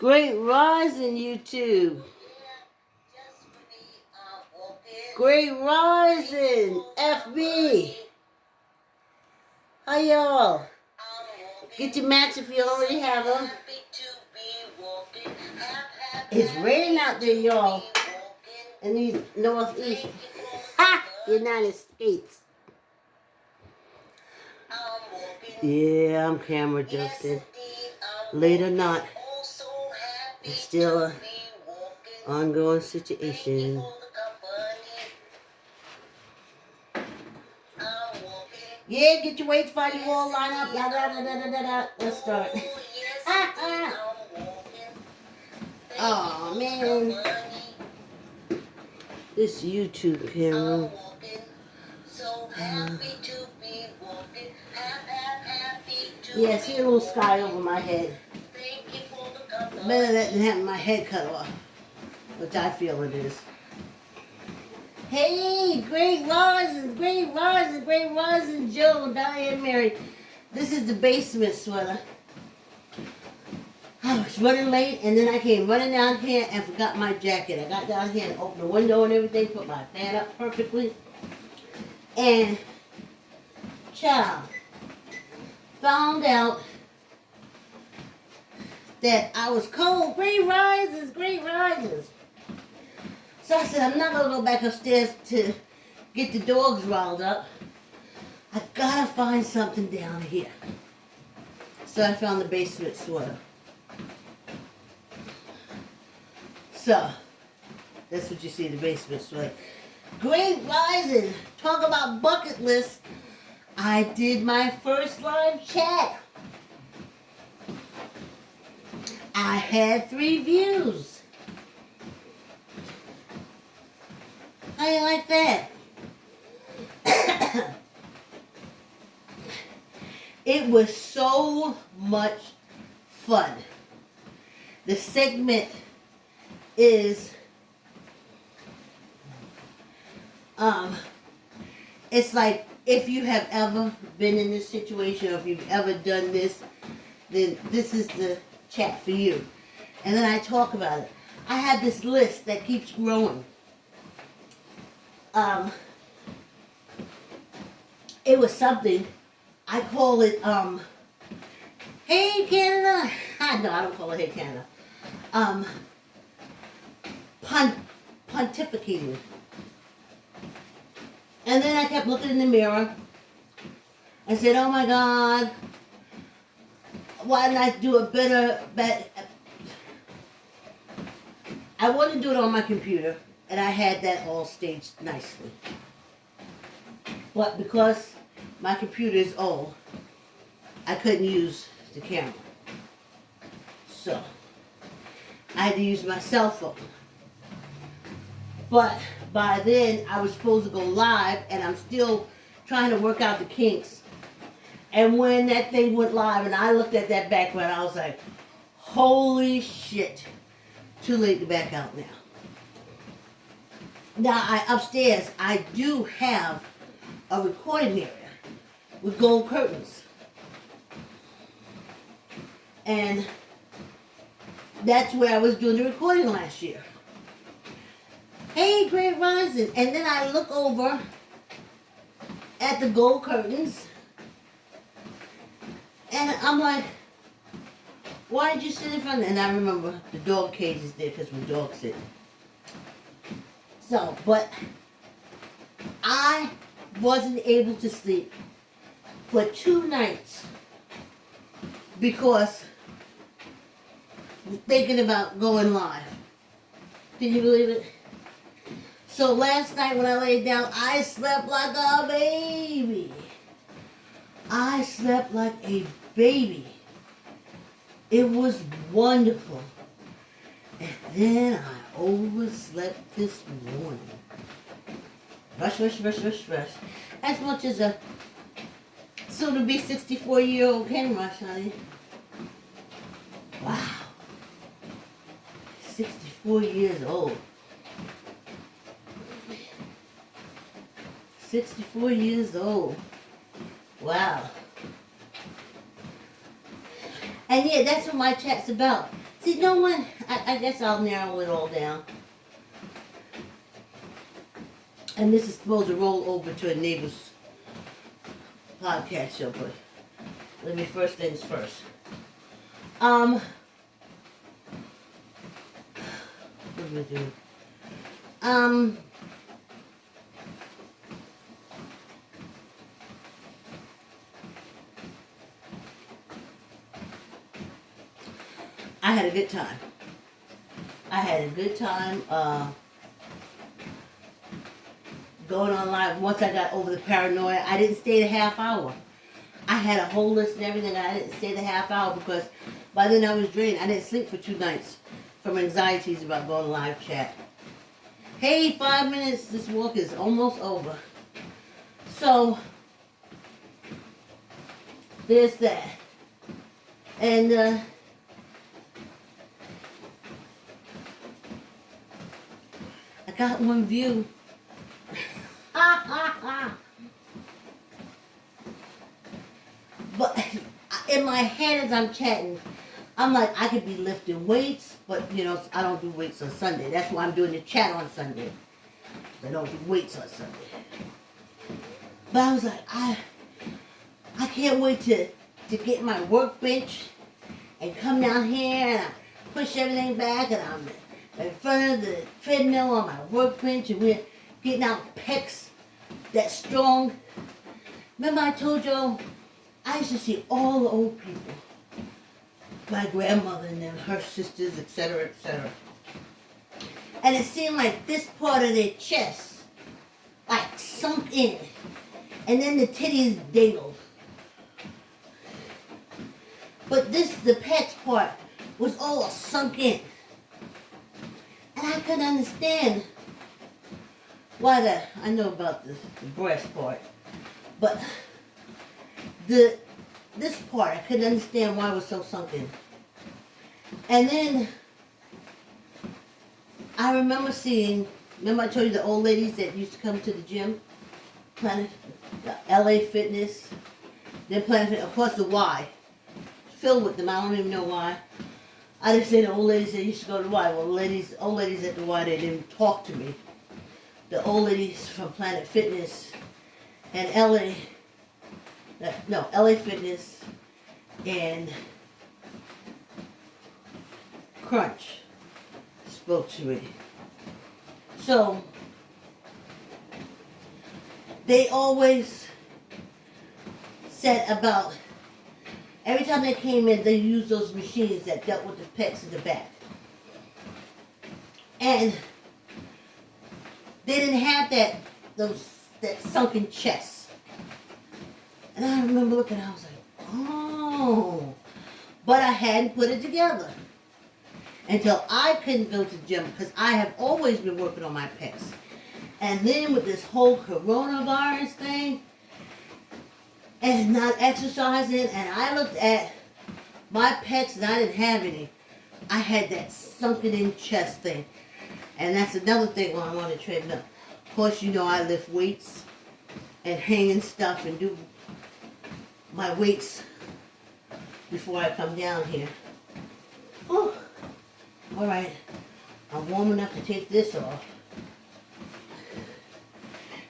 Great rising, YouTube. Great rising, FB. How y'all? Get your mats if you already have them. It's raining out there, y'all. In the northeast. Ha! United States. Yeah, I'm camera Justin. Late or not, it's still an ongoing situation. Yeah, get your weights, find you all line up. Da, da, da, da, da, da, da. Let's start. Oh man, this YouTube camera. Yeah, see a little sky over my head. Better than having my head cut off, which I feel it is. Hey, great rising, great rising, great rising, Joe, Diane, Mary. This is the basement sweater. I was running late, and then I came running down here and forgot my jacket. I got down here and opened the window and everything, put my fan up perfectly. And, child, found out that I was cold. Great rises, great rises. So I said, I'm not going to go back upstairs to get the dogs riled up. I got to find something down here. So I found the basement sweater. So, that's what you see, the basement sweater. Great rising. Talk about bucket list. I did my first live chat. I had 3 views. How you like that? It was so much fun. The segment is it's like if you have ever been in this situation or if you've ever done this, then this is the chat for you. And then I talk about it. I have this list that keeps growing. It was something, I call it Hey Canada. No, I don't call it Hey Canada. Pontificating. And then I kept looking in the mirror. I said, oh my God, why didn't I do a better. I wanted to do it on my computer, and I had that all staged nicely. But because my computer is old, I couldn't use the camera. So, I had to use my cell phone. But by then, I was supposed to go live, and I'm still trying to work out the kinks. And when that thing went live, and I looked at that background, I was like, holy shit. Too late to back out now. Now, upstairs, I do have a recording area with gold curtains. And that's where I was doing the recording last year. Hey, great rising. And then I look over at the gold curtains. And I'm like, why did you sit in front of it? And I remember the dog cage is there because we're dog sitting. So, but I wasn't able to sleep for 2 nights because thinking about going live. Can you believe it? So last night when I laid down, I slept like a baby. I slept like a baby. It was wonderful. And then I overslept this morning. Rush, rush, rush, rush, rush. As much as a soon-to-be 64-year-old can rush, honey. Wow. 64 years old. 64 years old. Wow. And yeah, that's what my chat's about. See, no one, I guess I'll narrow it all down. And this is supposed to roll over to a neighbor's podcast show, but let me first things first. What am I doing? I had a good time. I had a good time going on live. Once I got over the paranoia, I didn't stay the half hour. I had a whole list and everything. I didn't stay the half hour because by then I was drained. I didn't sleep for 2 nights from anxieties about going live chat. Hey, 5 minutes. This walk is almost over. So, there's that. And, I got one view. But in my head as I'm chatting, I'm like, I could be lifting weights, but you know, I don't do weights on Sunday. That's why I'm doing the chat on Sunday. I don't do weights on Sunday. But I was like, I can't wait to get my workbench and come down here and I push everything back and I'm in front of the treadmill on my workbench and we're getting out pecs that strong. Remember I told y'all, I used to see all the old people. My grandmother and them, her sisters, etc., etc. And it seemed like this part of their chest, like sunk in. And then the titties dangled. But the pecs part was all sunk in. And I couldn't understand why I know about the breast part. But this part, I couldn't understand why it was so sunk in. And then I remember I told you the old ladies that used to come to the gym? Planet, the LA Fitness, then Planet Fitness, of course the Y. Filled with them, I don't even know why. I didn't say the old ladies that used to go to the Y. Well, old ladies at the Y, they didn't talk to me. The old ladies from Planet Fitness and LA Fitness and Crunch spoke to me. So, they always said about, every time they came in, they used those machines that dealt with the pecs in the back. And they didn't have that sunken chest. And I remember looking, I was like, oh. But I hadn't put it together until I couldn't go to the gym because I have always been working on my pecs. And then with this whole coronavirus thing and not exercising, and I looked at my pecs and I didn't have any. I had that sunken in chest thing. And that's another thing when I'm on the treadmill. Of course, you know I lift weights and hanging stuff and do my weights before I come down here. Oh, all right. I'm warm enough to take this off.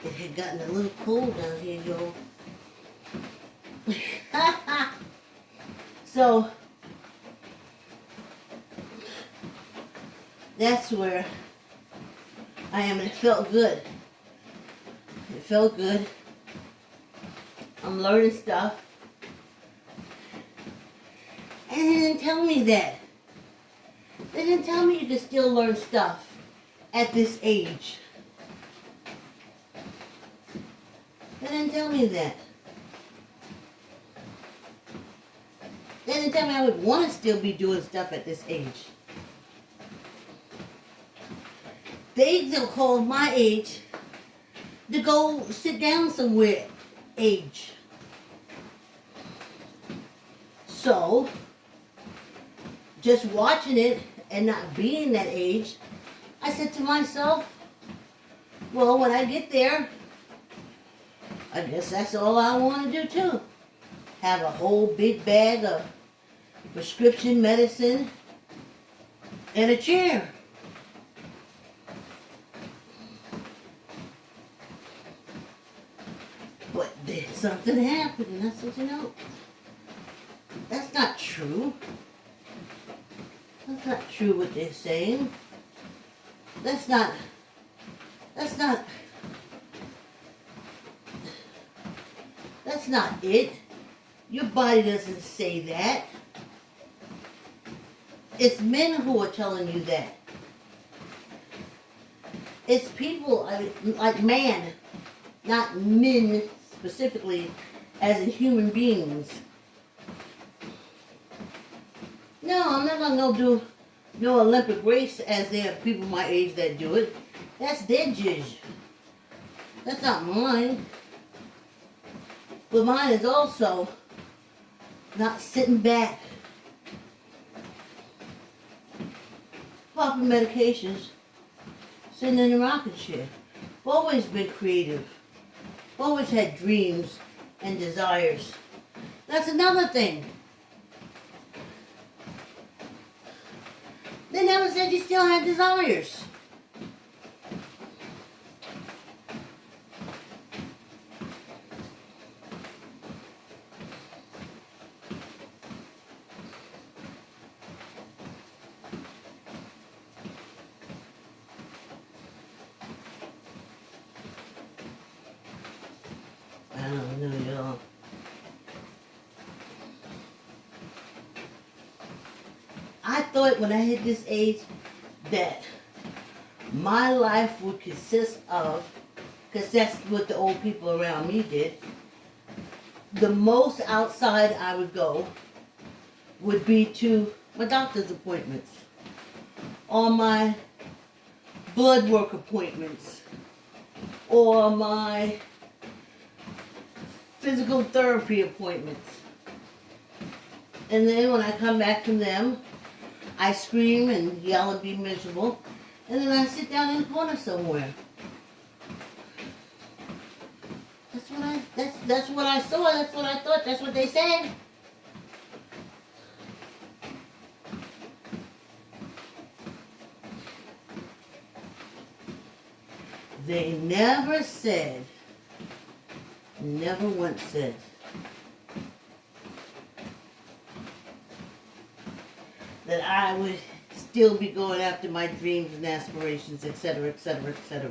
It had gotten a little cold down here, y'all. So, that's where I am, and it felt good. It felt good. I'm learning stuff. And they didn't tell me that. They didn't tell me you could still learn stuff at this age. They didn't tell me that. They didn't tell me I would want to still be doing stuff at this age. They called my age to go sit down somewhere age. So, just watching it and not being that age, I said to myself, well, when I get there, I guess that's all I want to do too. Have a whole big bag of prescription medicine, and a chair. But then something happened, and I said, you know, that's not true. That's not true what they're saying. That's not it. Your body doesn't say that. It's men who are telling you that. It's people like man, not men specifically as in human beings. No, I'm not gonna go do no Olympic race as there are people my age that do it. That's their jizz. That's not mine. But mine is also not sitting back, popping medications, sitting in a rocking chair. I've always been creative. I've always had dreams and desires. That's another thing. They never said you still had desires. I don't know, y'all. I thought when I hit this age that my life would consist of, because that's what the old people around me did, the most outside I would go would be to my doctor's appointments, or my blood work appointments, or my physical therapy appointments. And then when I come back from them, I scream and yell and be miserable, and then I sit down in a corner somewhere. That's what I saw, that's what I thought, that's what they said. They never said, never once said, that I would still be going after my dreams and aspirations, etc., etc., etc.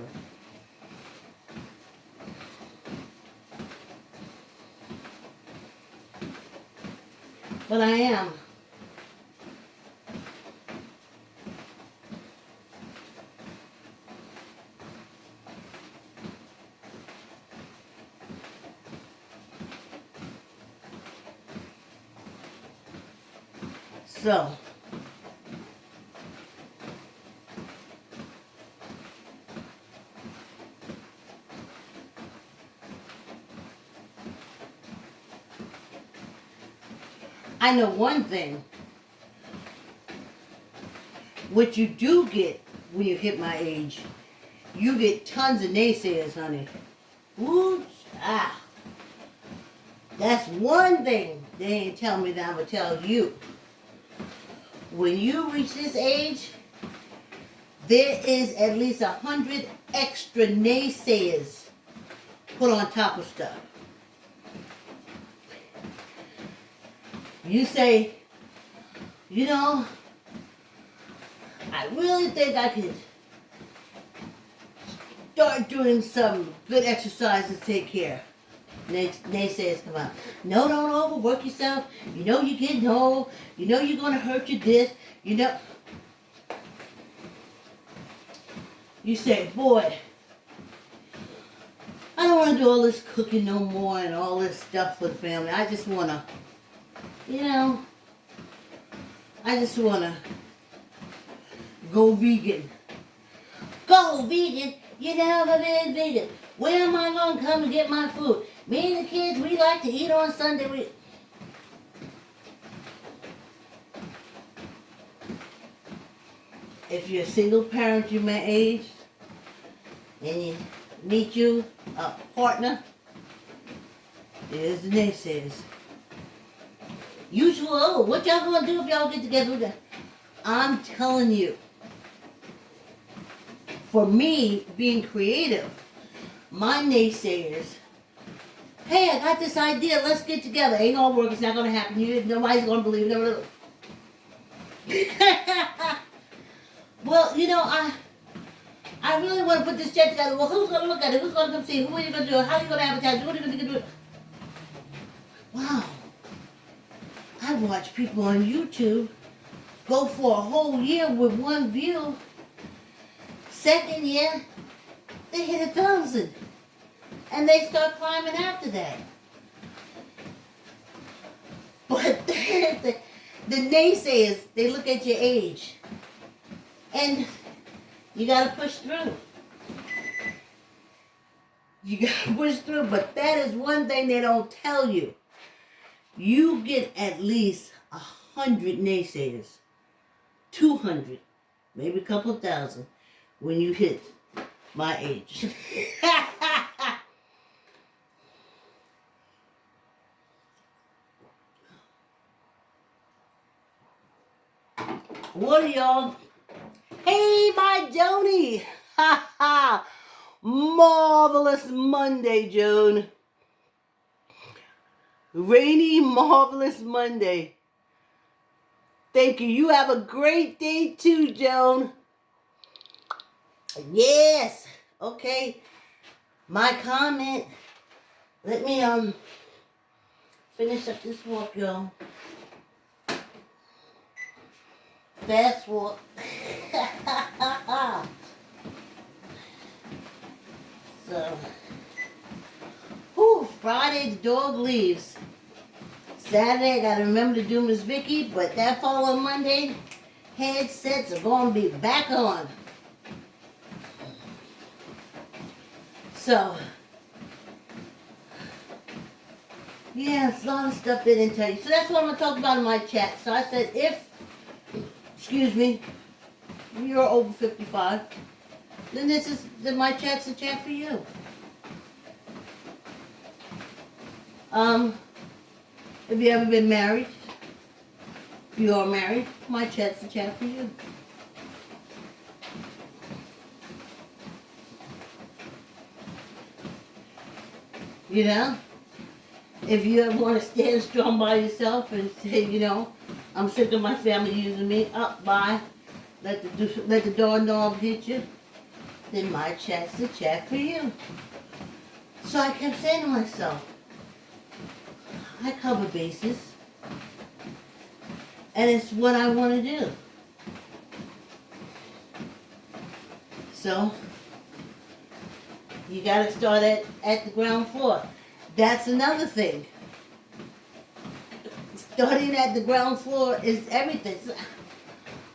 But I am. So, I know one thing. What you do get when you hit my age, you get tons of naysayers, honey. Ooh, ah. That's one thing they ain't tell me that I'm gonna tell you. When you reach this age, there is at least 100 extra naysayers put on top of stuff. You say, you know, I really think I could start doing some good exercise to take care. Naysayers come out. No, don't overwork yourself. You know you're getting old. You know you're going to hurt your disc. You know. You say, boy, I don't want to do all this cooking no more and all this stuff for the family. I just want to, you know, I just want to go vegan. Go vegan? You never been vegan. Where am I going to come and get my food? Me and the kids, we like to eat on Sunday. If you're a single parent, you're my age, and you meet you a partner, there's the naysayers. You two, oh, what y'all gonna do if y'all get together? I'm telling you, for me, being creative, my naysayers, hey, I got this idea, let's get together. Ain't gonna work, it's not gonna happen. Nobody's gonna believe it. Well, I really want to put this chat together. Well, who's gonna look at it? Who's gonna come see it? Who are you gonna do it? How are you gonna advertise? What are you gonna do it? Wow. I watch people on YouTube go for a whole year with one view. Second year, they hit 1,000. And they start climbing after that. But the naysayers, they look at your age. And you gotta push through. You gotta push through, but that is one thing they don't tell you. You get at least 100 naysayers. 200, maybe a couple thousand when you hit my age. What are y'all? Hey, my Joni! Ha ha! Marvelous Monday, Joan. Rainy, marvelous Monday. Thank you. You have a great day too, Joan. Yes. Okay. My comment. Let me finish up this walk, y'all. Fast walk. So, Friday the dog leaves. Saturday I gotta remember to do Miss Vicky, but that following Monday, headsets are gonna be back on. So, yeah, it's a lot of stuff they didn't tell you. So that's what I'm gonna talk about in my chat. So I said, excuse me, you're over 55, then my chat's a chat for you. Have you ever been married? If you are married, my chat's a chat for you. You know? If you ever want to stand strong by yourself and say, I'm sick of my family using me, bye. Let the doorknob hit you, then my chat's the chat for you. So I kept saying to myself, I cover bases, and it's what I want to do. So, you got to start at the ground floor. That's another thing. Starting at the ground floor is everything. So,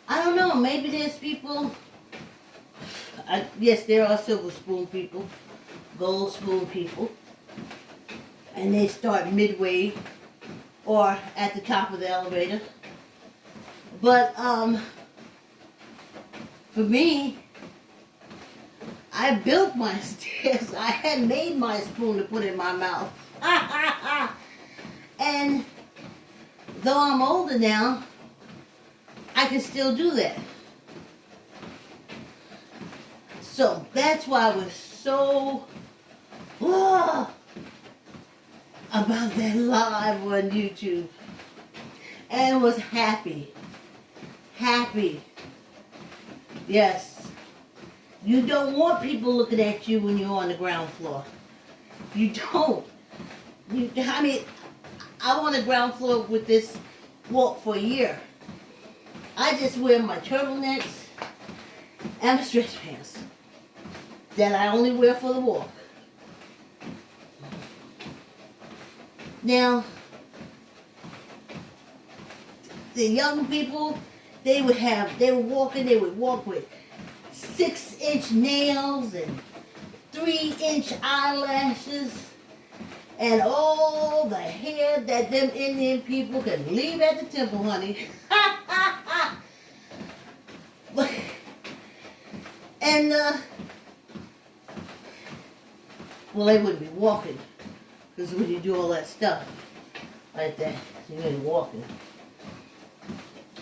I don't know, maybe there's people, yes, there are silver spoon people, gold spoon people, and they start midway or at the top of the elevator. But for me, I built my stairs. I had made my spoon to put in my mouth. And though I'm older now, I can still do that. So that's why I was so about that live on YouTube. And was happy. Happy. Yes. You don't want people looking at you when you're on the ground floor. You don't. I'm on the ground floor with this walk for a year. I just wear my turtlenecks and my stretch pants that I only wear for the walk. Now, the young people, they would walk with 6-inch nails and 3-inch eyelashes and all the hair that them Indian people could leave at the temple, honey. And, well, they wouldn't be walking, because when you do all that stuff like that, You ain't walking.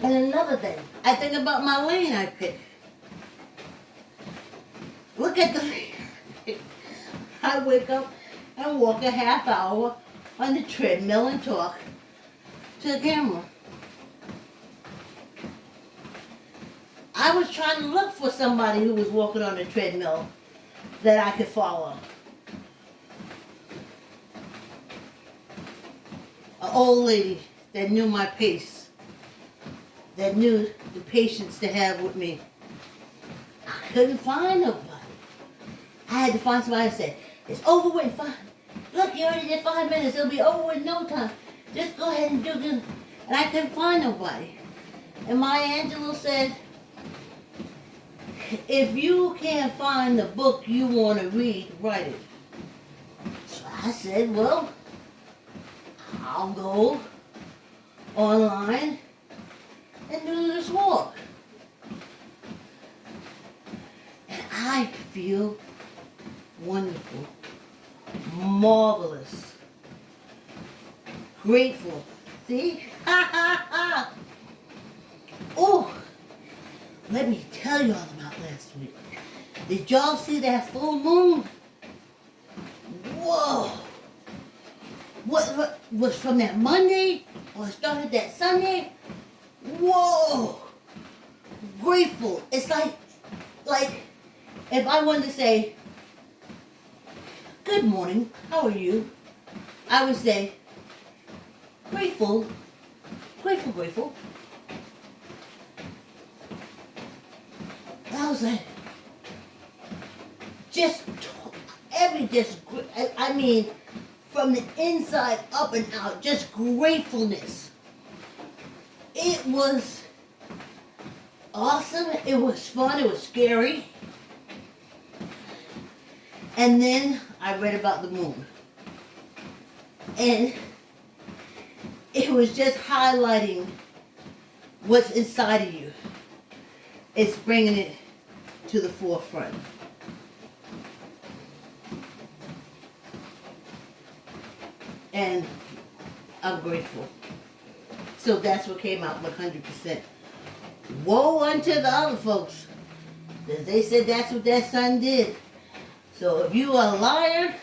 And another thing, I think about my lane I pick. Look at the lane. I wake up and walk a half hour on the treadmill and talk to the camera. I was trying to look for somebody who was walking on the treadmill that I could follow. An old lady that knew my pace, that knew the patience to have with me. I couldn't find nobody. I had to find somebody that said, it's over with in 5. Look, you already did 5 minutes. It'll be over with in no time. Just go ahead and do this. And I couldn't find nobody. And Maya Angelou said, if you can't find the book you want to read, write it. So I said, well, I'll go online and do this walk. And I feel wonderful, marvelous, grateful. See? Ha ha ha! Oh, let me tell you all about last week. Did y'all see that full moon? Whoa! What was from that Monday or started that Sunday? Whoa! Grateful. It's like if I wanted to say, good morning, how are you? I would say, grateful, grateful, grateful. I was like, I mean, from the inside up and out, just gratefulness. It was awesome. It was fun. It was scary. And then I read about the moon. And it was just highlighting what's inside of you. It's bringing it to the forefront. And I'm grateful. So that's what came out 100%. Woe unto the other folks, because they said that's what that son did. So if you are a liar,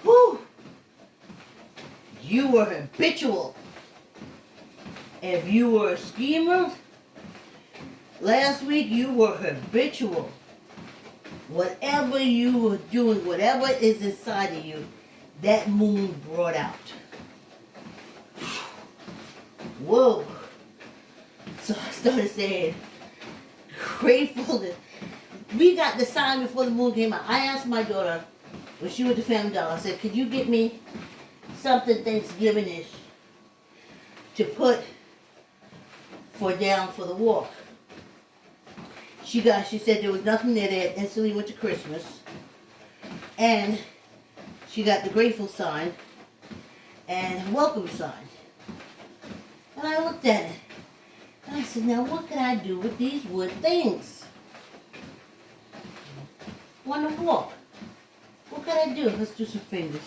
whoo, you were habitual. If you were a schemer, last week you were habitual. Whatever you were doing, whatever is inside of you, that moon brought out. Whoa. So I started saying, gratefulness. We got the sign before the moon came out. I asked my daughter, when she was at the Family Dollar, I said, could you get me something Thanksgiving-ish to put down for the walk? She said there was nothing there that instantly went to Christmas. And she got the grateful sign and welcome sign. And I looked at it. And I said, now what can I do with these wood things? Want to walk. What can I do? Let's do some fingers.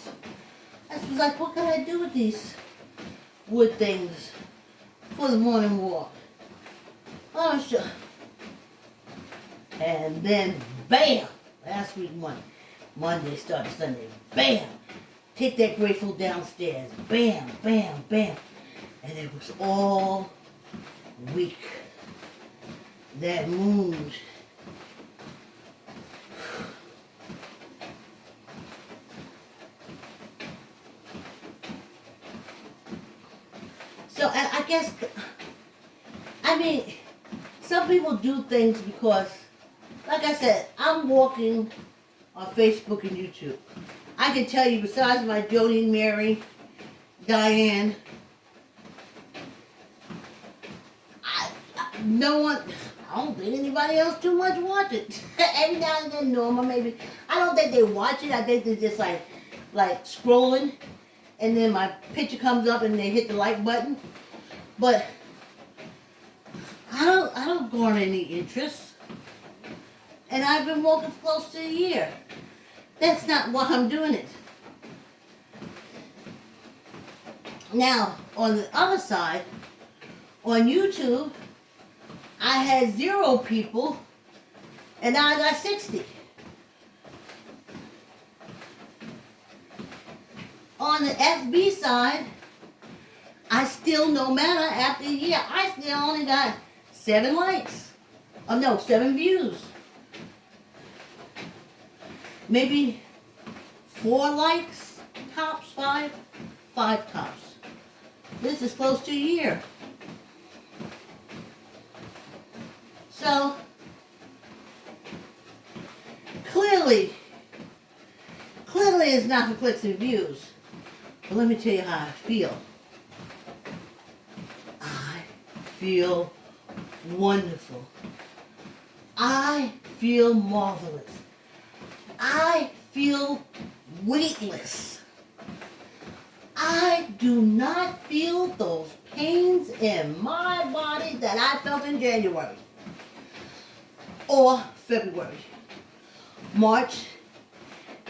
I was like, what can I do with these wood things for the morning walk? Oh, sure. And then, bam! Last week, Monday started Sunday. Bam! Take that grateful downstairs. Bam, bam, bam. And it was all week. That moon. So I guess, some people do things because, like I said, I'm walking on Facebook and YouTube. I can tell you, besides my Jody, Mary, Diane, I don't think anybody else too much watch it. Every now and then, Norma maybe. I don't think they watch it. I think they're just like scrolling, and then my picture comes up and they hit the like button. But I don't garner any interest. And I've been walking for close to a year. That's not why I'm doing it. Now, on the other side, on YouTube, I had 0 people, and now I got 60. On the FB side, I still, no matter after a year, I still only got 7 likes. Oh no, 7 views. Maybe 4 likes, tops, 5 tops. This is close to a year. So, clearly it's not for clicks and views. But let me tell you how I feel. I feel wonderful. I feel marvelous. I feel weightless. I do not feel those pains in my body that I felt in January or February, March,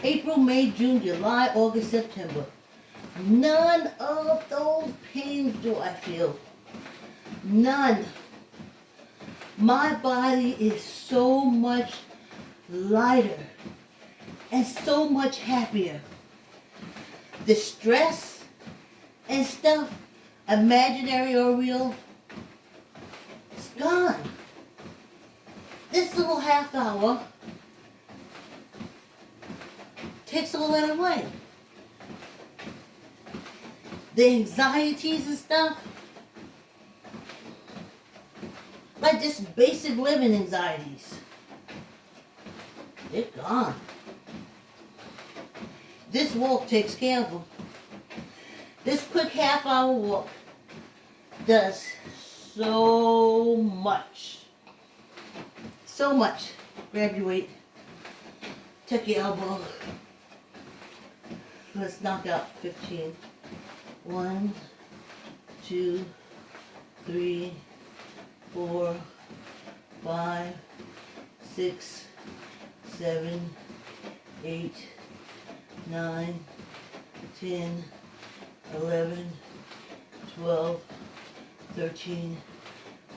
April, May, June, July, August, September. None of those pains do I feel. None. My body is so much lighter and so much happier. The stress and stuff, imaginary or real, it's gone. This little half hour takes all that away. The anxieties and stuff, like just basic living anxieties, they're gone. This walk takes care of them. This quick half-hour walk does so much. So much. Grab your weight. Tuck your elbow. Let's knock out 15. 1, 2, 3, 4, 5, 6, 7, 8, 9, 10, 11, 12, 13,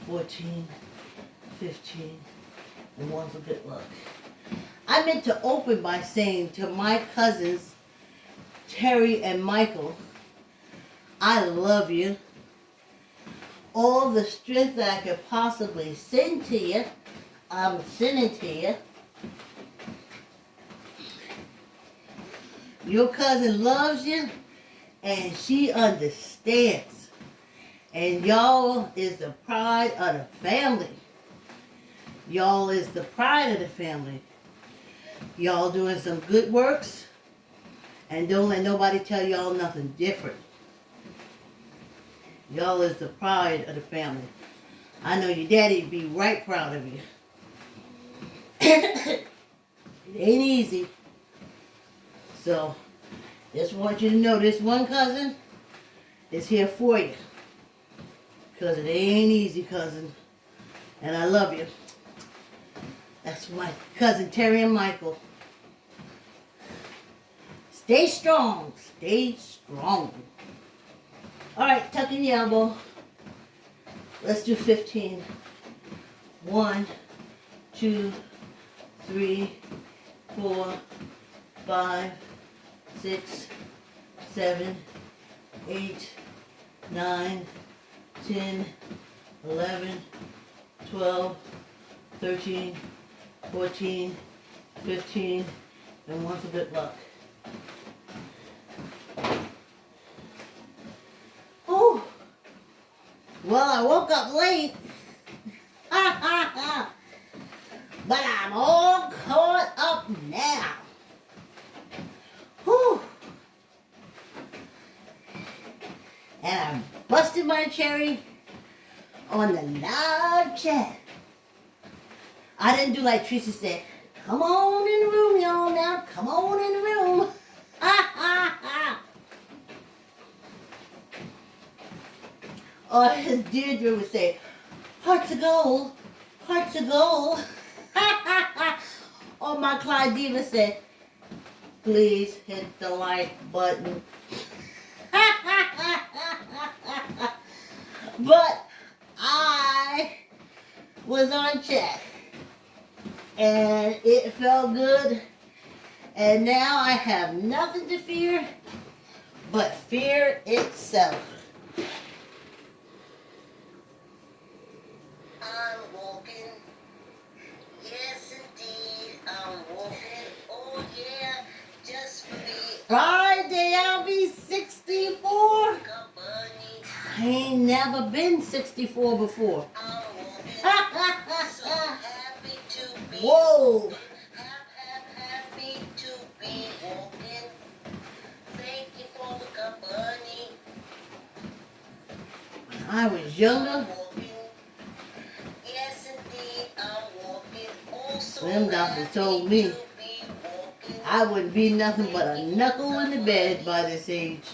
14, 15, and one for good luck. I meant to open by saying to my cousins, Terry and Michael, I love you. All the strength that I could possibly send to you, I'm sending to you. Your cousin loves you, and she understands. And y'all is the pride of the family. Y'all is the pride of the family. Y'all doing some good works, and don't let nobody tell y'all nothing different. Y'all is the pride of the family. I know your daddy'd be right proud of you. It ain't easy. So, just want you to know this one cousin is here for you. Because it ain't easy, cousin. And I love you. That's my cousin Terry and Michael. Stay strong. Stay strong. Alright, tuck in your elbow. Let's do 15. 1, 2, 3, 4, 5, 6, 7, 8, 9, 10, 11, 12, 13, 14, 15, and one for good luck. Oh, well, I woke up late. But I'm all caught up now. Whew. And I busted my cherry on the live chat. I didn't do like Tracy said, come on in the room, y'all, now. Come on in the room. Or as Deirdre would say, hearts of gold, hearts of gold. Or my Clyde Diva said, please hit the like button. But I was on chat. And it felt good. And now I have nothing to fear but fear itself. I'm walking. Yes, indeed. I'm walking. Oh, yeah. Just for me. Friday, I'll be 64. I ain't never been 64 before. I'm walking. So happy to be. Whoa. Happy to be walking. Thank you for the company. When I was younger. Yes, indeed, I'm walking. Also Slim Doctor told me I wouldn't be nothing but a knuckle in the bed by this age.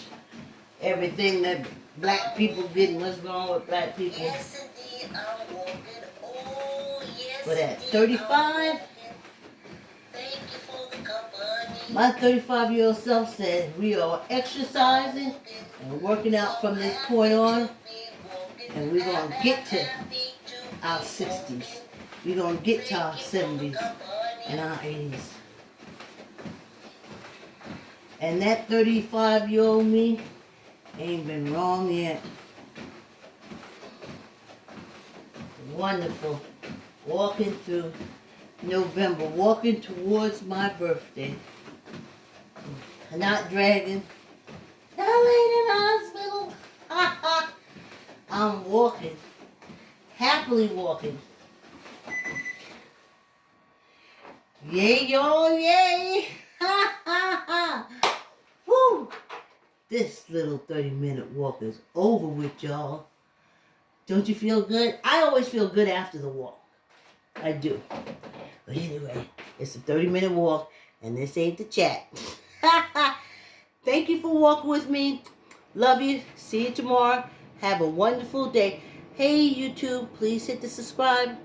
Everything that black people did and what's wrong with black people. Yes, indeed, I'm walking. Oh, yes, but at 35, my 35-year-old self said we are exercising and working out from this point on, and we're going to get to our 60s. We're going to get to our 70s and our 80s. And that 35-year-old me ain't been wrong yet. Wonderful. Walking through November, walking towards my birthday. Not dragging. Not laying in the hospital. I'm walking. Happily walking. Yay, y'all, yay. Woo. This little 30-minute walk is over with, y'all. Don't you feel good? I always feel good after the walk. I do. But anyway, it's a 30-minute walk, and this ain't the chat. Thank you for walking with me. Love you. See you tomorrow. Have a wonderful day. Hey, YouTube, please hit the subscribe.